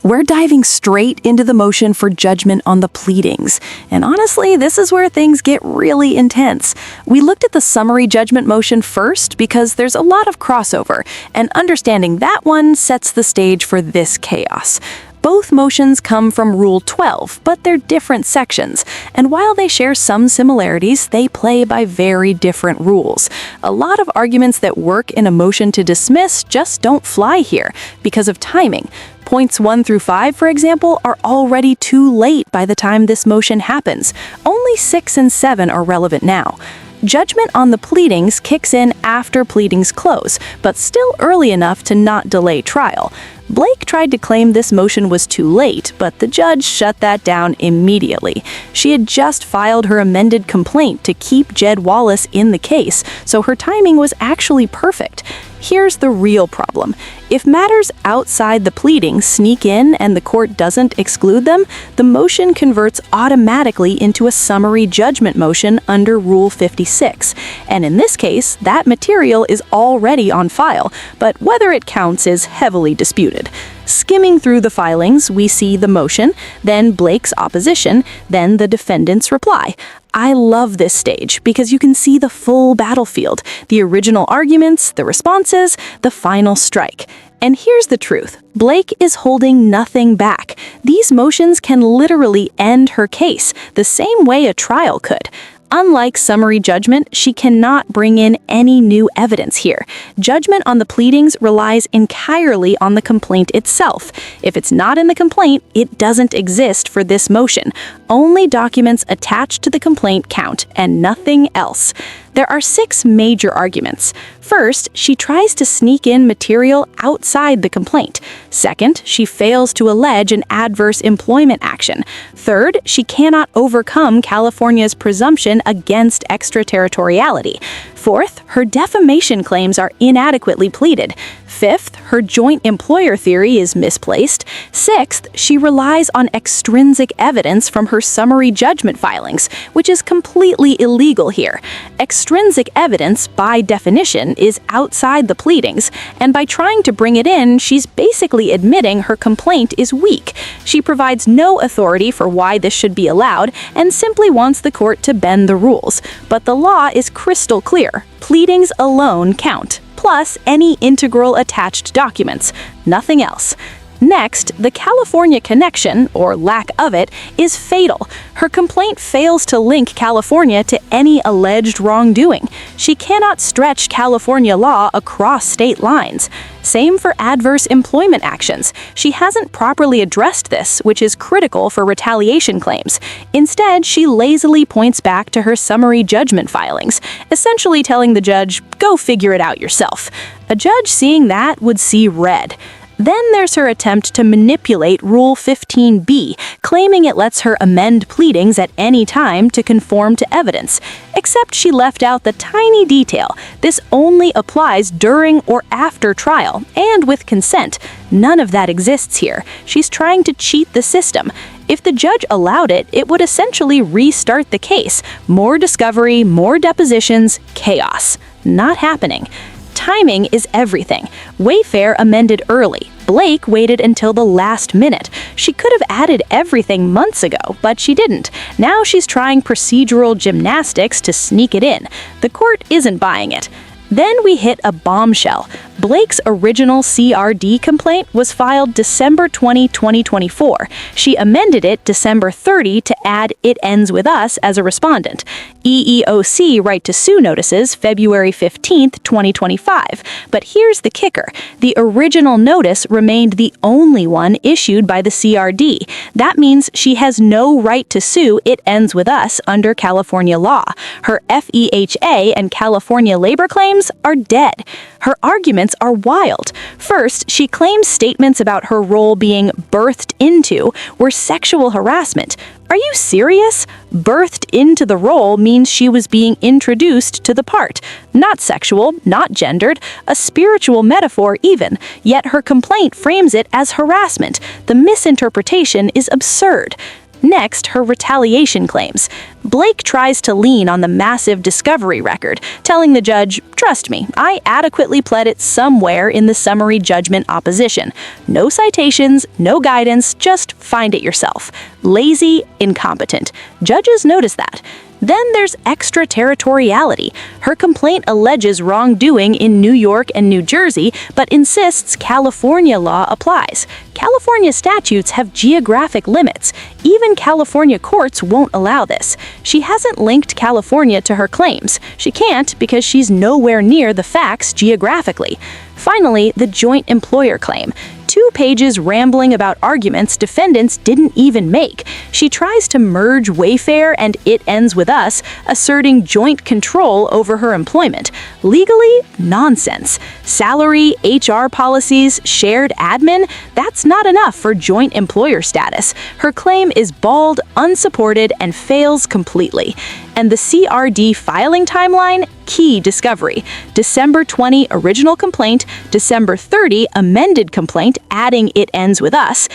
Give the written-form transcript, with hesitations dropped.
We're diving straight into the motion for judgment on the pleadings. And honestly, this is where things get really intense. We looked at the summary judgment motion first because there's a lot of crossover, and understanding that one sets the stage for this chaos. Both motions come from Rule 12, but they're different sections, and while they share some similarities, they play by very different rules. A lot of arguments that work in a motion to dismiss just don't fly here because of timing. Points 1 through 5, for example, are already too late by the time this motion happens. Only 6 and 7 are relevant now. Judgment on the pleadings kicks in after pleadings close, but still early enough to not delay trial. Blake tried to claim this motion was too late, but the judge shut that down immediately. She had just filed her amended complaint to keep Jed Wallace in the case, so her timing was actually perfect. Here's the real problem. If matters outside the pleadings sneak in and the court doesn't exclude them, the motion converts automatically into a summary judgment motion under Rule 56. And in this case, that material is already on file, but whether it counts is heavily disputed. Skimming through the filings, we see the motion, then Blake's opposition, then the defendant's reply. I love this stage because you can see the full battlefield, the original arguments, the responses, the final strike. And here's the truth. Blake is holding nothing back. These motions can literally end her case, the same way a trial could. Unlike summary judgment, she cannot bring in any new evidence here. Judgment on the pleadings relies entirely on the complaint itself. If it's not in the complaint, it doesn't exist for this motion. Only documents attached to the complaint count, and nothing else. There are 6 major arguments. First, she tries to sneak in material outside the complaint. Second, she fails to allege an adverse employment action. Third, she cannot overcome California's presumption against extraterritoriality. Fourth, her defamation claims are inadequately pleaded. Fifth, her joint employer theory is misplaced. Sixth, she relies on extrinsic evidence from her summary judgment filings, which is completely illegal here. Extrinsic evidence, by definition, is outside the pleadings, and by trying to bring it in, she's basically admitting her complaint is weak. She provides no authority for why this should be allowed, and simply wants the court to bend the rules. But the law is crystal clear. Pleadings alone count, plus any integral attached documents, nothing else. Next, the California connection, or lack of it, is fatal. Her complaint fails to link California to any alleged wrongdoing. She cannot stretch California law across state lines. Same for adverse employment actions. She hasn't properly addressed this, which is critical for retaliation claims. Instead, she lazily points back to her summary judgment filings, essentially telling the judge, go figure it out yourself. A judge seeing that would see red. Then there's her attempt to manipulate Rule 15b, claiming it lets her amend pleadings at any time to conform to evidence. Except she left out the tiny detail. This only applies during or after trial, and with consent. None of that exists here. She's trying to cheat the system. If the judge allowed it, it would essentially restart the case. More discovery, more depositions, chaos. Not happening. Timing is everything. Wayfarer amended early. Blake waited until the last minute. She could have added everything months ago, but she didn't. Now she's trying procedural gymnastics to sneak it in. The court isn't buying it. Then we hit a bombshell. Blake's original CRD complaint was filed December 20, 2024. She amended it December 30 to add "It ends with us" as a respondent. EEOC right to sue notices February 15, 2025. But here's the kicker. The original notice remained the only one issued by the CRD. That means she has no right to sue "It ends with us" under California law. Her FEHA and California labor claims are dead. Her arguments are wild. First, she claims statements about her role being birthed into were sexual harassment. Are you serious? Birthed into the role means she was being introduced to the part. Not sexual, not gendered, a spiritual metaphor even, yet her complaint frames it as harassment. The misinterpretation is absurd. Next, her retaliation claims. Blake tries to lean on the massive discovery record, telling the judge, "Trust me, I adequately pled it somewhere in the summary judgment opposition. No citations, no guidance, just find it yourself." Lazy, incompetent. Judges notice that. Then there's extraterritoriality. Her complaint alleges wrongdoing in New York and New Jersey, but insists California law applies. California statutes have geographic limits. Even California courts won't allow this. She hasn't linked California to her claims. She can't because she's nowhere near the facts geographically. Finally, the joint employer claim. 2 pages rambling about arguments defendants didn't even make. She tries to merge Wayfarer and It Ends With Us, asserting joint control over her employment. Legally, nonsense. Salary, HR policies, shared admin, that's not enough for joint employer status. Her claim is bald, unsupported, and fails completely. And the CRD filing timeline? Key discovery. December 20 original complaint, December 30 amended complaint adding It Ends With Us,